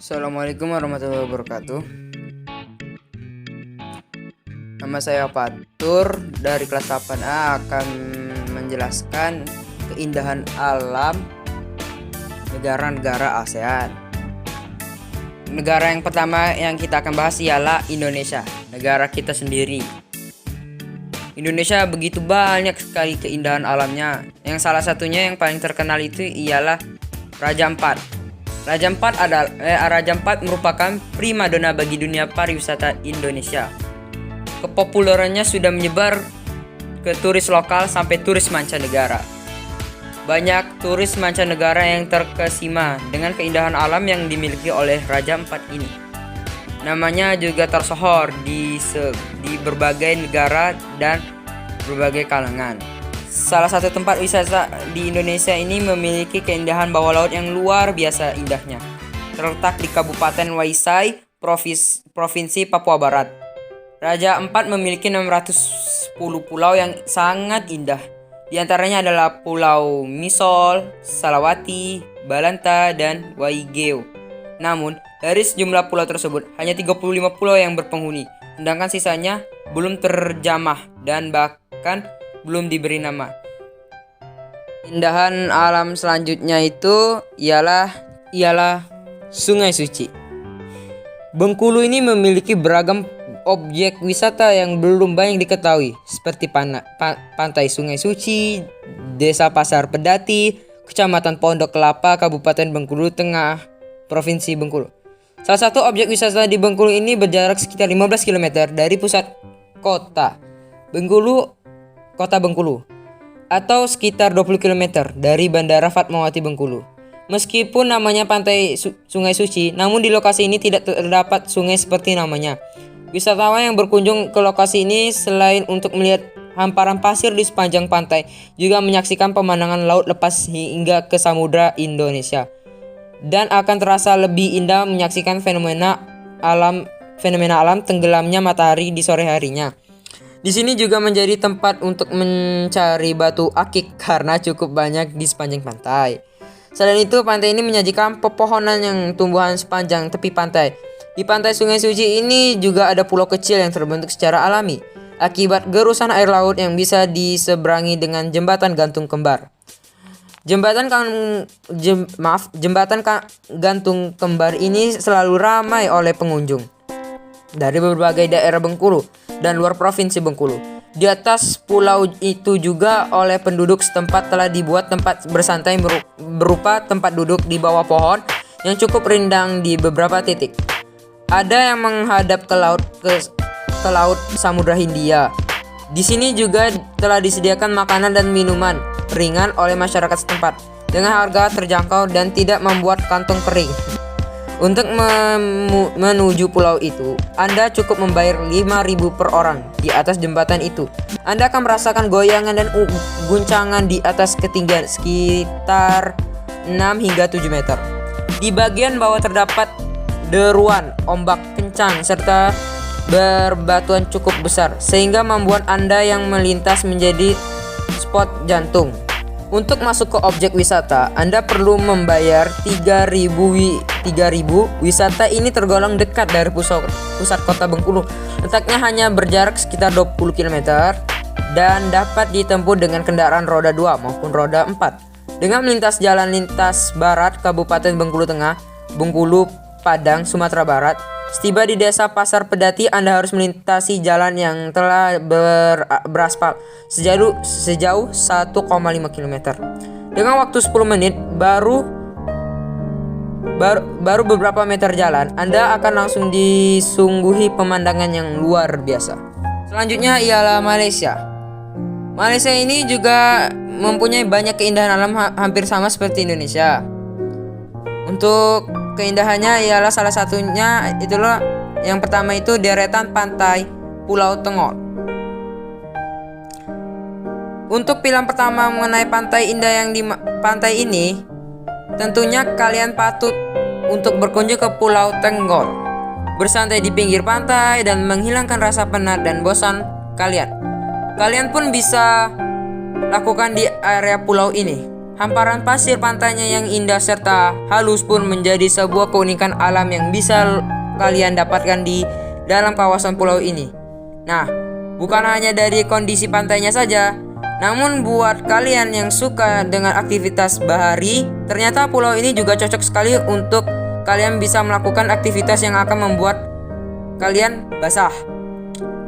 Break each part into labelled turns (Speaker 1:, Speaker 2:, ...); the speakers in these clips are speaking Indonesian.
Speaker 1: Assalamualaikum warahmatullahi wabarakatuh. Nama saya Fatur dari kelas 8A akan menjelaskan keindahan alam negara-negara ASEAN. Negara yang pertama yang kita akan bahas ialah Indonesia, negara kita sendiri. Indonesia begitu banyak sekali keindahan alamnya. Yang salah satunya yang paling terkenal itu ialah Raja Ampat. Raja Ampat merupakan primadona bagi dunia pariwisata Indonesia. Kepopulerannya sudah menyebar ke turis lokal sampai turis mancanegara. Banyak turis mancanegara yang terkesima dengan keindahan alam yang dimiliki oleh Raja Ampat ini. Namanya juga tersohor di berbagai negara dan berbagai kalangan. Salah satu tempat wisata di Indonesia ini memiliki keindahan bawah laut yang luar biasa indahnya. Terletak di Kabupaten Waisai, Provinsi Papua Barat. Raja Ampat memiliki 610 pulau yang sangat indah. Di antaranya adalah Pulau Misol, Salawati, Balanta, dan Waigeo. Namun, dari sejumlah pulau tersebut, hanya 35 pulau yang berpenghuni, sedangkan sisanya belum terjamah dan bahkan belum diberi nama. Keindahan alam selanjutnya itu ialah Sungai Suci. Bengkulu ini memiliki beragam objek wisata yang belum banyak diketahui, seperti Pantai Sungai Suci, Desa Pasar Pedati, Kecamatan Pondok Kelapa, Kabupaten Bengkulu Tengah, Provinsi Bengkulu. Salah satu objek wisata di Bengkulu ini berjarak sekitar 15 km dari pusat kota Bengkulu, atau sekitar 20 km dari Bandara Fatmawati Bengkulu. Meskipun namanya Pantai Sungai Suci, namun di lokasi ini tidak terdapat sungai seperti namanya. Wisatawan yang berkunjung ke lokasi ini selain untuk melihat hamparan pasir di sepanjang pantai, juga menyaksikan pemandangan laut lepas hingga ke Samudra Indonesia. Dan akan terasa lebih indah menyaksikan fenomena alam tenggelamnya matahari di sore harinya. Di sini juga menjadi tempat untuk mencari batu akik karena cukup banyak di sepanjang pantai. Selain itu, pantai ini menyajikan pepohonan yang tumbuhan sepanjang tepi pantai. Di pantai Sungai Suci ini juga ada pulau kecil yang terbentuk secara alami akibat gerusan air laut yang bisa diseberangi dengan jembatan gantung kembar. Jembatan gantung kembar ini selalu ramai oleh pengunjung dari berbagai daerah Bengkulu dan luar provinsi Bengkulu. Di atas pulau itu juga oleh penduduk setempat telah dibuat tempat bersantai berupa tempat duduk di bawah pohon yang cukup rindang di beberapa titik. Ada yang menghadap ke laut Samudra Hindia. Di sini juga telah disediakan makanan dan minuman ringan oleh masyarakat setempat dengan harga terjangkau dan tidak membuat kantong kering. Untuk menuju pulau itu, Anda cukup membayar 5.000 per orang di atas jembatan itu. Anda akan merasakan goyangan dan guncangan di atas ketinggian sekitar 6 hingga 7 meter. Di bagian bawah terdapat deruan ombak kencang serta berbatuan cukup besar, sehingga membuat Anda yang melintas menjadi spot jantung. Untuk masuk ke objek wisata, Anda perlu membayar 3.000. Wisata ini tergolong dekat dari pusat kota Bengkulu. Letaknya hanya berjarak sekitar 20 km dan dapat ditempuh dengan kendaraan roda 2 maupun roda 4. Dengan melintas jalan lintas barat Kabupaten Bengkulu Tengah, Bengkulu, Padang, Sumatera Barat, setiba di Desa Pasar Pedati, Anda harus melintasi jalan yang telah beraspal sejauh 1,5 km. Dengan waktu 10 menit baru beberapa meter jalan, Anda akan langsung disungguhi pemandangan yang luar biasa. Selanjutnya ialah Malaysia. Malaysia ini juga mempunyai banyak keindahan alam hampir sama seperti Indonesia. Untuk keindahannya ialah salah satunya itulah yang pertama itu deretan pantai Pulau Tengol. Untuk pilihan pertama mengenai pantai indah yang di pantai ini, tentunya kalian patut untuk berkunjung ke Pulau Tenggol, bersantai di pinggir pantai dan menghilangkan rasa penat dan bosan kalian. Kalian pun bisa lakukan di area pulau ini. Hamparan pasir pantainya yang indah serta halus pun menjadi sebuah keunikan alam yang bisa kalian dapatkan di dalam kawasan pulau ini. Nah, bukan hanya dari kondisi pantainya saja, namun buat kalian yang suka dengan aktivitas bahari, ternyata pulau ini juga cocok sekali untuk kalian bisa melakukan aktivitas yang akan membuat kalian basah.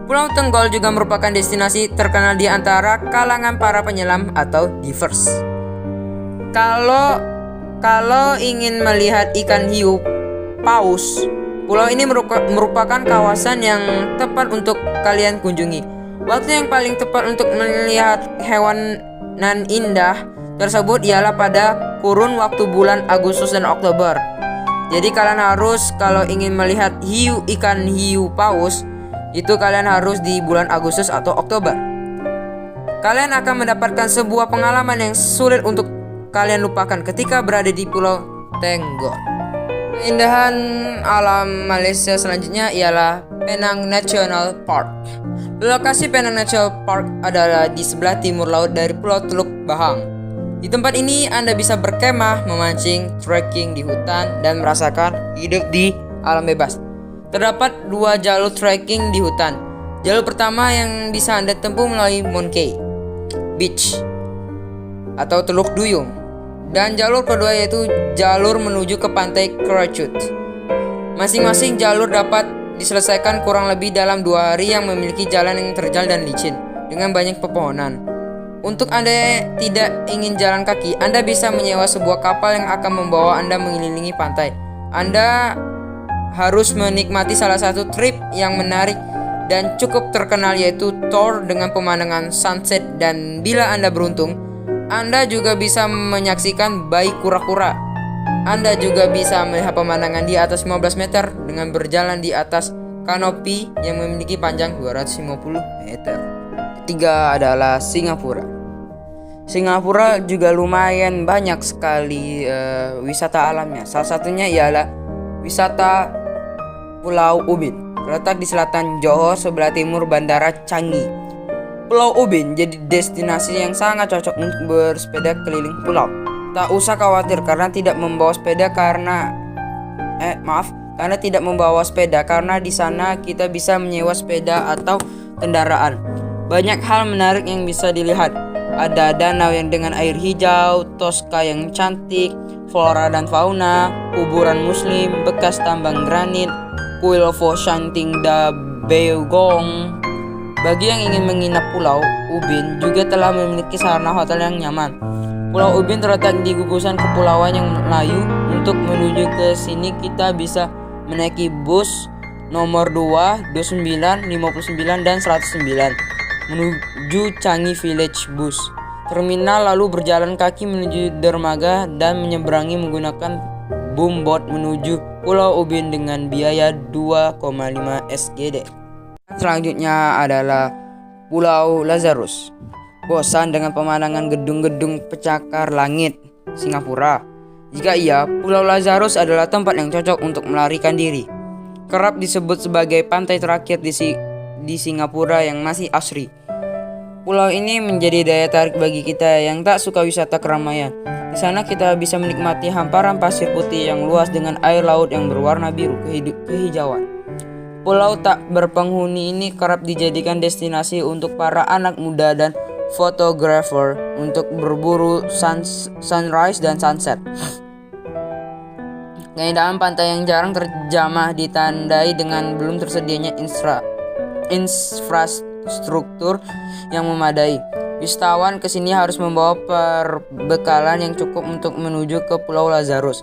Speaker 1: Pulau Tenggol juga merupakan destinasi terkenal di antara kalangan para penyelam atau divers. Kalau ingin melihat ikan hiu paus, pulau ini merupakan kawasan yang tepat untuk kalian kunjungi. Waktu yang paling tepat untuk melihat hewan nan indah tersebut ialah pada kurun waktu bulan Agustus dan Oktober. Jadi kalian harus, kalau ingin melihat ikan hiu paus, itu kalian harus di bulan Agustus atau Oktober. Kalian akan mendapatkan sebuah pengalaman yang sulit untuk kalian lupakan ketika berada di Pulau Tenggol. Keindahan alam Malaysia selanjutnya ialah Penang National Park. Lokasi Penang National Park adalah di sebelah timur laut dari Pulau Teluk Bahang. Di tempat ini Anda bisa berkemah, memancing, trekking di hutan, dan merasakan hidup di alam bebas. Terdapat 2 jalur trekking di hutan. Jalur pertama yang bisa Anda tempuh melalui Monkey Beach atau Teluk Duyung, dan jalur kedua yaitu jalur menuju ke pantai Kracut. Masing-masing jalur dapat diselesaikan kurang lebih dalam 2 hari yang memiliki jalan yang terjal dan licin dengan banyak pepohonan. Untuk Anda tidak ingin jalan kaki, Anda bisa menyewa sebuah kapal yang akan membawa Anda mengelilingi pantai. Anda harus menikmati salah satu trip yang menarik dan cukup terkenal, yaitu tour dengan pemandangan sunset, dan bila Anda beruntung, Anda juga bisa menyaksikan bayi kura-kura. Anda juga bisa melihat pemandangan di atas 15 meter dengan berjalan di atas kanopi yang memiliki panjang 250 meter. Ketiga adalah Singapura. Singapura juga lumayan banyak sekali wisata alamnya. Salah satunya ialah wisata Pulau Ubin, terletak di selatan Johor sebelah timur Bandara Changi. Pulau Ubin jadi destinasi yang sangat cocok untuk bersepeda keliling pulau. Tak usah khawatir karena tidak membawa sepeda karena tidak membawa sepeda karena di sana kita bisa menyewa sepeda atau kendaraan. Banyak hal menarik yang bisa dilihat. Ada danau yang dengan air hijau, Tosca yang cantik, flora dan fauna, kuburan muslim, bekas tambang granit, kuil Fo Shanting Da Beogong. Bagi yang ingin menginap, Pulau Ubin juga telah memiliki sarana hotel yang nyaman. Pulau Ubin terletak di gugusan kepulauan yang Melayu. Untuk menuju ke sini kita bisa menaiki bus nomor 2, 29, 59, dan 109 menuju Changi Village Bus Terminal, lalu berjalan kaki menuju dermaga dan menyeberangi menggunakan boomboat menuju Pulau Ubin dengan biaya 2,5 SGD. Selanjutnya adalah Pulau Lazarus. Bosan dengan pemandangan gedung-gedung pecakar langit Singapura? Jika iya, Pulau Lazarus adalah tempat yang cocok untuk melarikan diri. Kerap disebut sebagai pantai terakhir di Singapura yang masih asri. Pulau ini menjadi daya tarik bagi kita yang tak suka wisata keramaian. Di sana kita bisa menikmati hamparan pasir putih yang luas dengan air laut yang berwarna biru kehijauan. Pulau tak berpenghuni ini kerap dijadikan destinasi untuk para anak muda dan fotografer untuk berburu sunrise dan sunset. Keindahan pantai yang jarang terjamah ditandai dengan belum tersedianya infrastruktur yang memadai. Wisatawan kesini harus membawa perbekalan yang cukup untuk menuju ke Pulau Lazarus.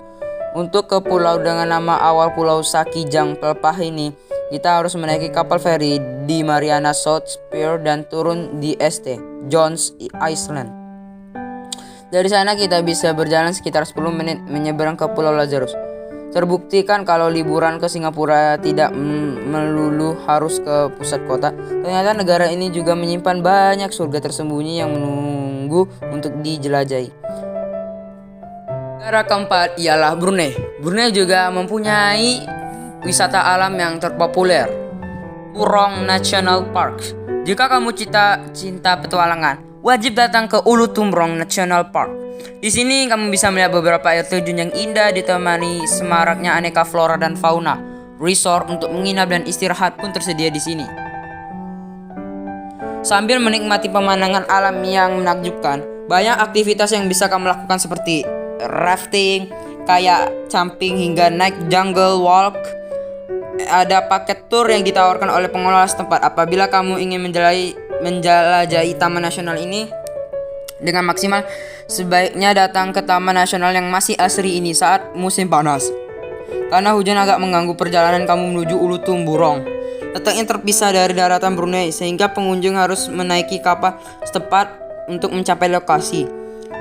Speaker 1: Untuk ke pulau dengan nama awal Pulau Sakijang Pelepah ini, kita harus menaiki kapal feri di Mariana South Pier dan turun di St. John's Island. Dari sana kita bisa berjalan sekitar 10 menit menyeberang ke Pulau Lazarus. Terbuktikan kalau liburan ke Singapura tidak melulu harus ke pusat kota. Ternyata negara ini juga menyimpan banyak surga tersembunyi yang menunggu untuk dijelajahi. Negara keempat ialah Brunei. Brunei juga mempunyai wisata alam yang terpopuler, Purong National Park. Jika kamu cinta petualangan, wajib datang ke Ulu Tumbrong National Park. Di sini kamu bisa melihat beberapa air terjun yang indah ditemani semaraknya aneka flora dan fauna. Resort untuk menginap dan istirahat pun tersedia di sini. Sambil menikmati pemandangan alam yang menakjubkan, banyak aktivitas yang bisa kamu lakukan seperti rafting, kayak camping hingga naik jungle walk. Ada paket tour yang ditawarkan oleh pengelola setempat. Apabila kamu ingin menjelajahi Taman Nasional ini dengan maksimal, sebaiknya datang ke Taman Nasional yang masih asri ini saat musim panas, karena hujan agak mengganggu perjalanan kamu menuju Ulu Tumbrong. Letaknya terpisah dari daratan Brunei, sehingga pengunjung harus menaiki kapal setempat untuk mencapai lokasi.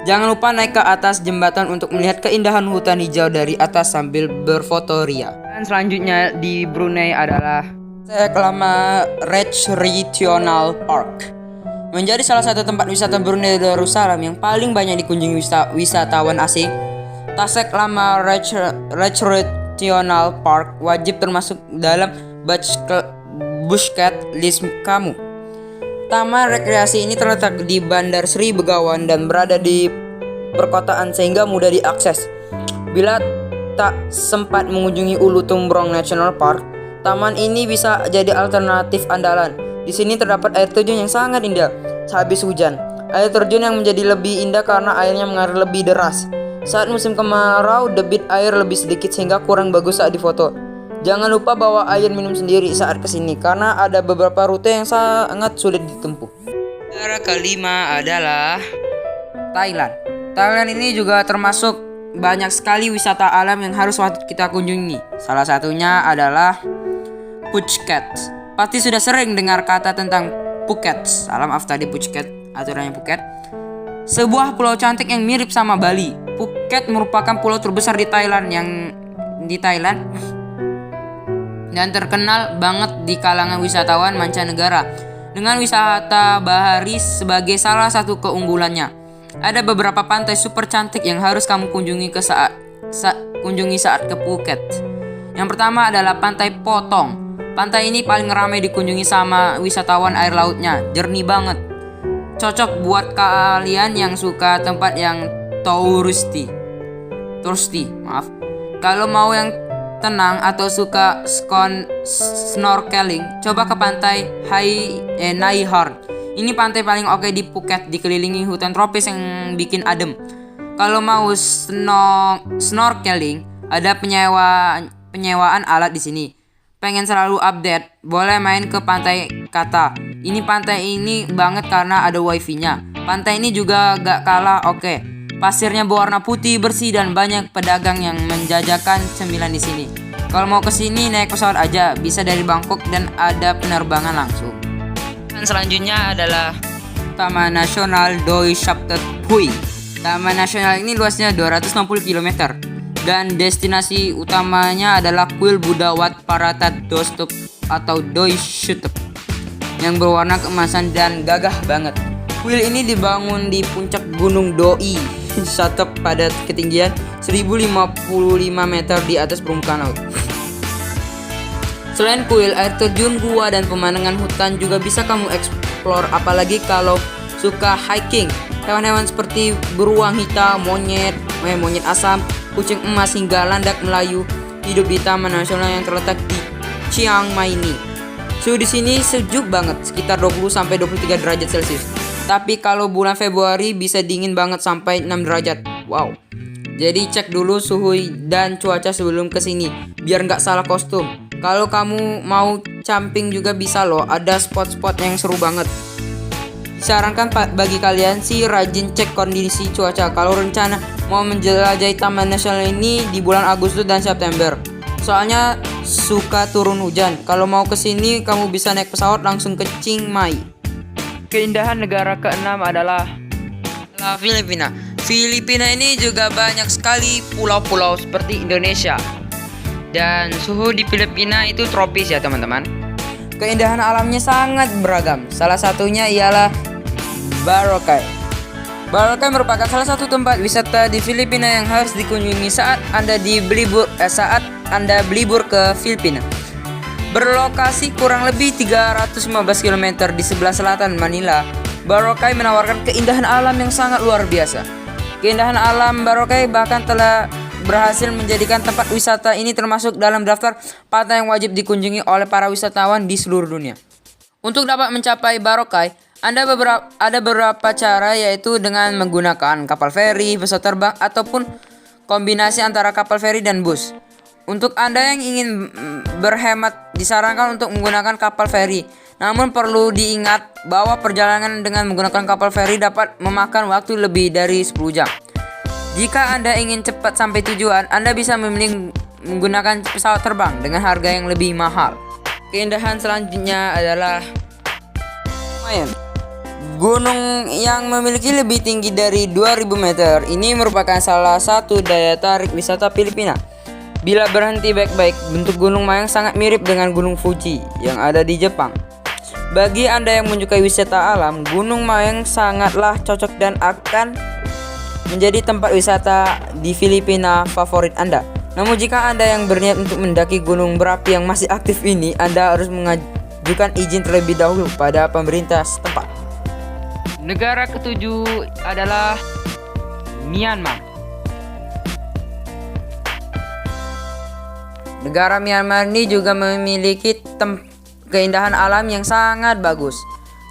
Speaker 1: Jangan lupa naik ke atas jembatan untuk melihat keindahan hutan hijau dari atas sambil berfoto ria. Dan selanjutnya di Brunei adalah Tasik Lama Regional Park. Menjadi salah satu tempat wisata Brunei Darussalam yang paling banyak dikunjungi wisatawan asing, Tasik Lama Regional Park wajib termasuk dalam bucket list kamu. Taman rekreasi ini terletak di Bandar Sri Begawan dan berada di perkotaan sehingga mudah diakses. Bila tak sempat mengunjungi Ulu Tumbrong National Park, taman ini bisa jadi alternatif andalan. Di sini terdapat air terjun yang sangat indah sehabis hujan. Air terjun yang menjadi lebih indah karena airnya mengalir lebih deras. Saat musim kemarau, debit air lebih sedikit sehingga kurang bagus saat difoto. Jangan lupa bawa air minum sendiri saat kesini, karena ada beberapa rute yang sangat sulit ditempuh. Negara kelima adalah Thailand. Thailand ini juga termasuk banyak sekali wisata alam yang harus kita kunjungi. Salah satunya adalah Phuket. Pasti sudah sering dengar kata tentang Phuket. Salam tadi Phuket, aturannya Phuket. Sebuah pulau cantik yang mirip sama Bali. Phuket merupakan pulau terbesar di Thailand dan terkenal banget di kalangan wisatawan mancanegara dengan wisata bahari sebagai salah satu keunggulannya. Ada beberapa pantai super cantik yang harus kamu kunjungi saat ke Phuket. Yang pertama adalah Pantai Potong. Pantai ini paling ramai dikunjungi sama wisatawan, air lautnya jernih banget. Cocok buat kalian yang suka tempat yang touristy. Kalau mau yang tenang atau suka snorkeling, coba ke pantai Nai Harn. Ini pantai paling oke di Phuket, dikelilingi hutan tropis yang bikin adem. Kalau mau snorkeling, ada penyewaan alat di sini. Pengen selalu update, boleh main ke pantai Kata. Ini pantai ini banget karena ada wifi-nya. Pantai ini juga gak kalah oke. Pasirnya berwarna putih bersih dan banyak pedagang yang menjajakan cemilan di sini. Kalau mau ke sini naik pesawat aja, bisa dari Bangkok dan ada penerbangan langsung. Dan selanjutnya adalah Taman Nasional Doi Saptet Phui. Taman Nasional ini luasnya 260 km dan destinasi utamanya adalah kuil Buddha Wat Paratat Dostup atau Doi Sutup yang berwarna keemasan dan gagah banget. Kuil ini dibangun di puncak Gunung Doi Sutup pada ketinggian 1055 meter di atas permukaan laut. Selain kuil, air terjun, gua, dan pemandangan hutan juga bisa kamu eksplor, apalagi kalau suka hiking. Hewan-hewan seperti beruang hitam, monyet asam, kucing emas hingga landak Melayu hidup di Taman Nasional yang terletak di Chiang Mai ini. Suhu di sini sejuk banget, sekitar 20-23 derajat Celcius. Tapi kalau bulan Februari bisa dingin banget sampai 6 derajat. Wow. Jadi cek dulu suhu dan cuaca sebelum kesini biar nggak salah kostum. Kalau kamu mau camping juga bisa loh, ada spot-spot yang seru banget. Disarankan bagi kalian sih rajin cek kondisi cuaca kalau rencana mau menjelajahi Taman Nasional ini di bulan Agustus dan September. Soalnya suka turun hujan. Kalau mau kesini kamu bisa naik pesawat langsung ke Chiang Mai. Keindahan negara keenam adalah Filipina. Filipina ini juga banyak sekali pulau-pulau seperti Indonesia. Dan suhu di Filipina itu tropis ya teman-teman. Keindahan alamnya sangat beragam. Salah satunya ialah Boracay. Boracay merupakan salah satu tempat wisata di Filipina yang harus dikunjungi saat Anda berlibur ke Filipina. Berlokasi kurang lebih 315 km di sebelah selatan Manila, Boracay menawarkan keindahan alam yang sangat luar biasa. Keindahan alam Boracay bahkan telah berhasil menjadikan tempat wisata ini termasuk dalam daftar pantai yang wajib dikunjungi oleh para wisatawan di seluruh dunia. Untuk dapat mencapai Boracay, ada beberapa cara, yaitu dengan menggunakan kapal feri, pesawat terbang, ataupun kombinasi antara kapal feri dan bus. Untuk Anda yang ingin berhemat, disarankan untuk menggunakan kapal feri. Namun perlu diingat bahwa perjalanan dengan menggunakan kapal feri dapat memakan waktu lebih dari 10 jam. Jika Anda ingin cepat sampai tujuan, Anda bisa memilih menggunakan pesawat terbang dengan harga yang lebih mahal. Keindahan selanjutnya adalah Mayan. Gunung yang memiliki lebih tinggi dari 2000 meter ini merupakan salah satu daya tarik wisata Filipina. Bila berhenti baik-baik, bentuk Gunung Mayang sangat mirip dengan Gunung Fuji yang ada di Jepang. Bagi Anda yang menyukai wisata alam, Gunung Mayang sangatlah cocok dan akan menjadi tempat wisata di Filipina favorit Anda. Namun jika Anda yang berniat untuk mendaki gunung berapi yang masih aktif ini, Anda harus mengajukan izin terlebih dahulu pada pemerintah setempat. Negara ketujuh adalah Myanmar. Negara Myanmar ini juga memiliki keindahan alam yang sangat bagus.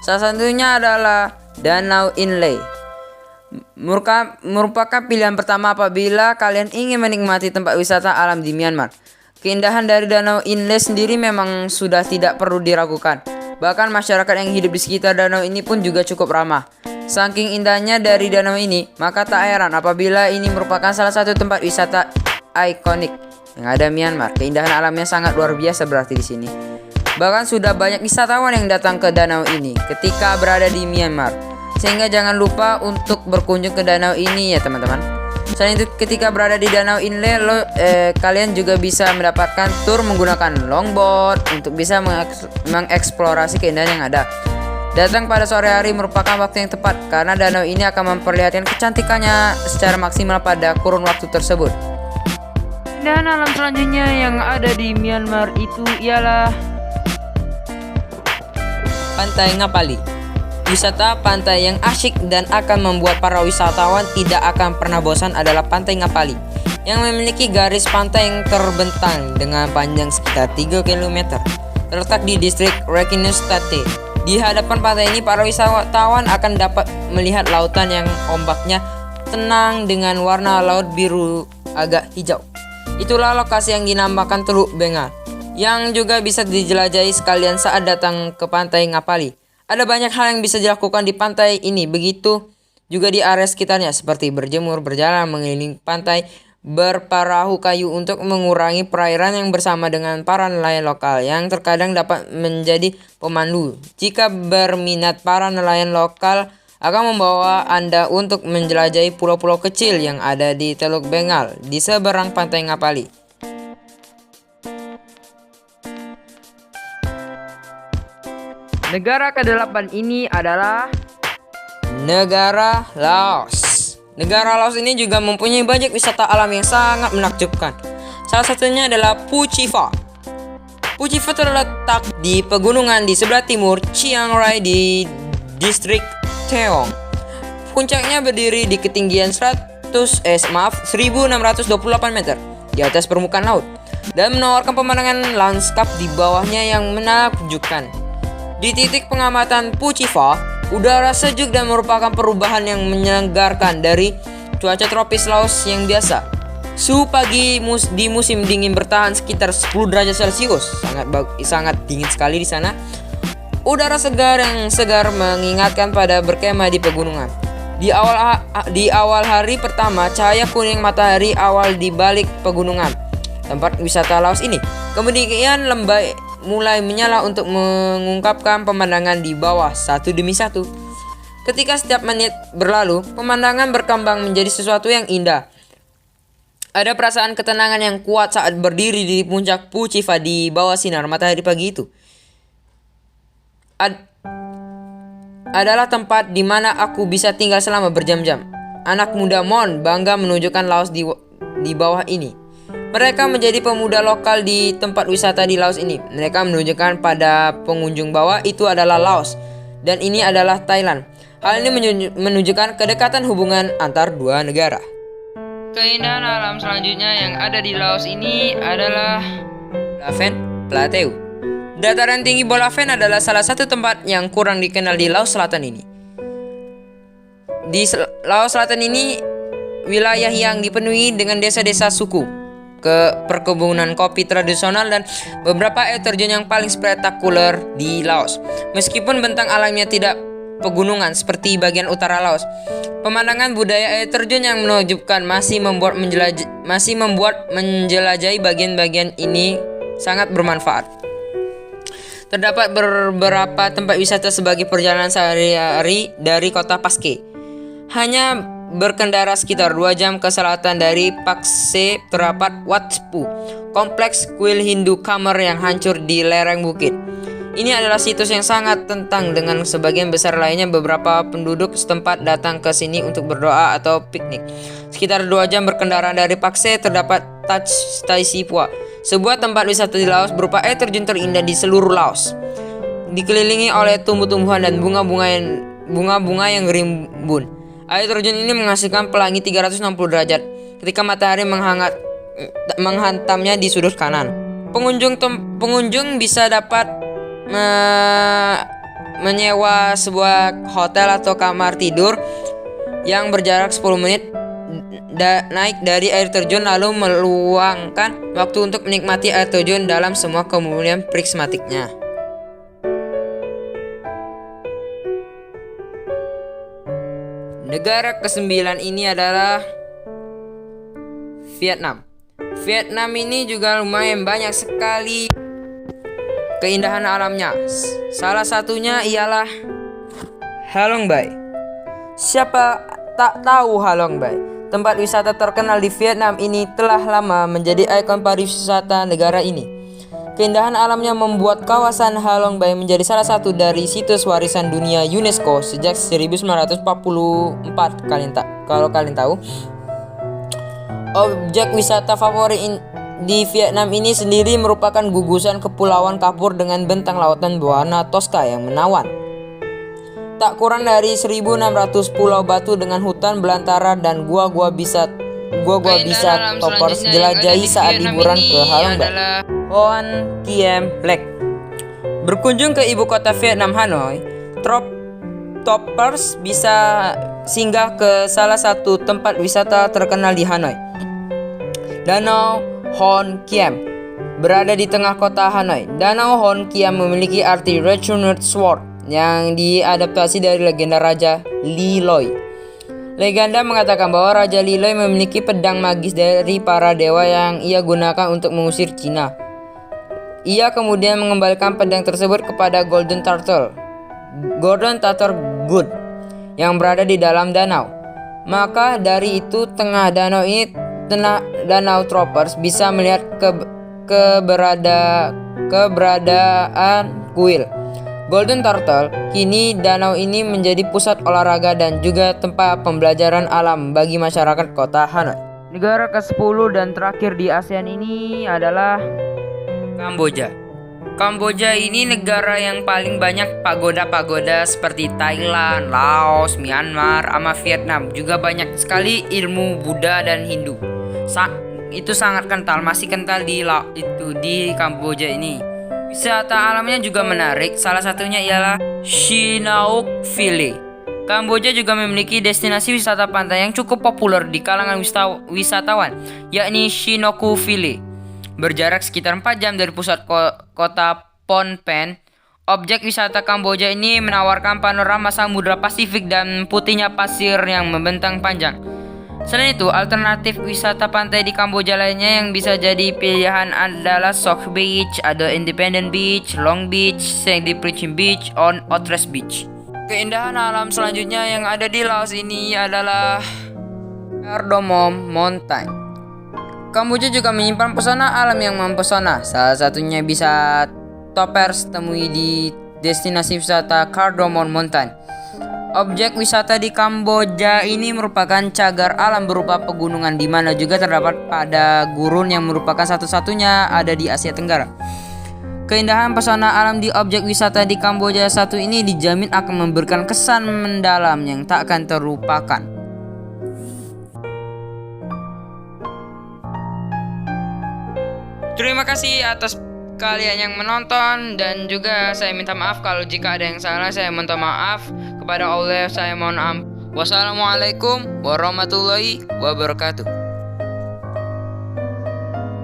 Speaker 1: Salah satunya adalah Danau Inle. Merupakan pilihan pertama apabila kalian ingin menikmati tempat wisata alam di Myanmar. Keindahan dari Danau Inle sendiri memang sudah tidak perlu diragukan. Bahkan masyarakat yang hidup di sekitar danau ini pun juga cukup ramah. Saking indahnya dari danau ini, maka tak heran apabila ini merupakan salah satu tempat wisata ikonik yang ada Myanmar. Keindahan alamnya sangat luar biasa berarti di sini. Bahkan sudah banyak wisatawan yang datang ke danau ini ketika berada di Myanmar. Sehingga jangan lupa untuk berkunjung ke danau ini ya teman-teman. Selain itu, ketika berada di Danau Inle, kalian juga bisa mendapatkan tur menggunakan longboat untuk bisa mengeksplorasi keindahan yang ada. Datang pada sore hari merupakan waktu yang tepat karena danau ini akan memperlihatkan kecantikannya secara maksimal pada kurun waktu tersebut. Dan alam selanjutnya yang ada di Myanmar itu ialah Pantai Ngapali. Wisata pantai yang asyik dan akan membuat para wisatawan tidak akan pernah bosan adalah Pantai Ngapali, yang memiliki garis pantai yang terbentang dengan panjang sekitar 3 km. Terletak di distrik Rekinus Tate. Di hadapan pantai ini, para wisatawan akan dapat melihat lautan yang ombaknya tenang dengan warna laut biru agak hijau. Itulah lokasi yang dinamakan Teluk Bengal, yang juga bisa dijelajahi sekalian saat datang ke Pantai Ngapali. Ada banyak hal yang bisa dilakukan di pantai ini, begitu juga di area sekitarnya, seperti berjemur, berjalan mengelilingi pantai, berperahu kayu untuk mengurangi perairan yang bersama dengan para nelayan lokal yang terkadang dapat menjadi pemandu. Jika berminat, para nelayan lokal akan membawa Anda untuk menjelajahi pulau-pulau kecil yang ada di Teluk Bengal di seberang Pantai Ngapali. Negara ke-8 ini adalah negara Laos. Negara Laos ini juga mempunyai banyak wisata alam yang sangat menakjubkan. Salah satunya adalah Phu Chi Pha. Phu Chi Pha terletak di pegunungan di sebelah timur Chiang Rai di distrik Cheong. Puncaknya berdiri di ketinggian 1628 meter di atas permukaan laut dan menawarkan pemandangan lanskap di bawahnya yang menakjubkan. Di titik pengamatan Phu Chi Pha, udara sejuk dan merupakan perubahan yang menyegarkan dari cuaca tropis Laos yang biasa. Suhu pagi di musim dingin bertahan sekitar 10 derajat Celcius, sangat dingin sekali di sana. Udara segar mengingatkan pada berkemah di pegunungan. Di awal hari pertama, cahaya kuning matahari awal di balik pegunungan tempat wisata Laos ini. Kemudian lembah mulai menyala untuk mengungkapkan pemandangan di bawah satu demi satu. Ketika setiap menit berlalu, pemandangan berkembang menjadi sesuatu yang indah. Ada perasaan ketenangan yang kuat saat berdiri di puncak Phu Chi Pha di bawah sinar matahari pagi itu. Adalah tempat di mana aku bisa tinggal selama berjam-jam. Anak muda Mon bangga menunjukkan Laos di bawah ini. Mereka menjadi pemuda lokal di tempat wisata di Laos ini. Mereka menunjukkan pada pengunjung bahwa itu adalah Laos dan ini adalah Thailand. Hal ini menunjukkan kedekatan hubungan antar dua negara. Keindahan alam selanjutnya yang ada di Laos ini adalah Bolaven Plateau. Dataran tinggi Bolaven adalah salah satu tempat yang kurang dikenal di Laos Selatan ini. Di Laos Selatan ini wilayah yang dipenuhi dengan desa-desa suku, perkebunan kopi tradisional, dan beberapa air terjun yang paling spektakuler di Laos. Meskipun bentang alamnya tidak pegunungan seperti bagian utara Laos, pemandangan budaya air terjun yang menakjubkan masih membuat menjelajahi bagian-bagian ini sangat bermanfaat. Terdapat beberapa tempat wisata sebagai perjalanan sehari-hari dari kota Paske. Hanya berkendara sekitar 2 jam ke selatan dari Pakse terdapat Wat Phu, kompleks kuil Hindu Khmer yang hancur di lereng bukit. Ini adalah situs yang sangat tentang dengan sebagian besar lainnya. Beberapa penduduk setempat datang ke sini untuk berdoa atau piknik. Sekitar 2 jam berkendara dari Pakse terdapat Taj Tai Sipua, sebuah tempat wisata di Laos berupa air terjun terindah di seluruh Laos. Dikelilingi oleh tumbuh-tumbuhan dan bunga-bunga yang rimbun. Air terjun ini menghasilkan pelangi 360 derajat ketika matahari menghantamnya di sudut kanan. Pengunjung bisa dapat menyewa sebuah hotel atau kamar tidur yang berjarak 10 menit naik dari air terjun, lalu meluangkan waktu untuk menikmati air terjun dalam semua kemuliaan prismatiknya. Negara ke-9 ini adalah Vietnam. Vietnam ini juga lumayan banyak sekali keindahan alamnya. Salah satunya ialah Halong Bay. Siapa tak tahu Halong Bay? Tempat wisata terkenal di Vietnam ini telah lama menjadi ikon pariwisata negara ini. Keindahan alamnya membuat kawasan Halong Bay menjadi salah satu dari situs warisan dunia UNESCO sejak 1944. Kalau kalian tahu, objek wisata favorit di Vietnam ini sendiri merupakan gugusan kepulauan kapur dengan bentang lautan berwarna Tosca yang menawan. Tak kurang dari 1.600 pulau batu dengan hutan belantara dan gua-gua bisa toppers jelajahi saat liburan ke Halong Bay. Hoan Kiem Black. Berkunjung ke ibu kota Vietnam, Hanoi, toppers bisa singgah ke salah satu tempat wisata terkenal di Hanoi, Danau Hon Kiem. Berada di tengah kota Hanoi, Danau Hon Kiem memiliki arti Returned Sword yang diadaptasi dari legenda Raja Li Loi. Legenda mengatakan bahwa Raja Li Loi memiliki pedang magis dari para dewa yang ia gunakan untuk mengusir Cina. Ia kemudian mengembalikan pedang tersebut kepada Golden Turtle Good yang berada di dalam danau. Maka dari itu danau Troopers bisa melihat keberadaan kuil Golden Turtle. Kini danau ini menjadi pusat olahraga dan juga tempat pembelajaran alam bagi masyarakat kota Hanoi. Negara ke-10 dan terakhir di ASEAN ini adalah Kamboja. Kamboja ini negara yang paling banyak pagoda-pagoda seperti Thailand, Laos, Myanmar, sama Vietnam. Juga banyak sekali ilmu Buddha dan Hindu. Itu sangat kental, masih kental di Kamboja ini. Wisata alamnya juga menarik, salah satunya ialah Sihanouk Valley. Kamboja juga memiliki destinasi wisata pantai yang cukup populer di kalangan wisatawan, yakni Sihanouk Valley. Berjarak sekitar 4 jam dari pusat kota Phnom Penh, objek wisata Kamboja ini menawarkan panorama Samudra Pasifik dan putihnya pasir yang membentang panjang. Selain itu, alternatif wisata pantai di Kamboja lainnya yang bisa jadi pilihan adalah Sok Beach, ada Independent Beach, Long Beach, Sandy Preaching Beach, on Otres Beach. Keindahan alam selanjutnya yang ada di Laos ini adalah Cardamom Mountain. Kamboja juga menyimpan pesona alam yang mempesona. Salah satunya bisa toppers temui di destinasi wisata Cardamom Mountain. Objek wisata di Kamboja ini merupakan cagar alam berupa pegunungan di mana juga terdapat pada gurun yang merupakan satu-satunya ada di Asia Tenggara. Keindahan pesona alam di objek wisata di Kamboja satu ini dijamin akan memberikan kesan mendalam yang tak akan terlupakan. Terima kasih atas kalian yang menonton, dan juga saya minta maaf kalau jika ada yang salah. Saya minta maaf kepada Allah, saya mohon ampun. Wassalamualaikum warahmatullahi wabarakatuh.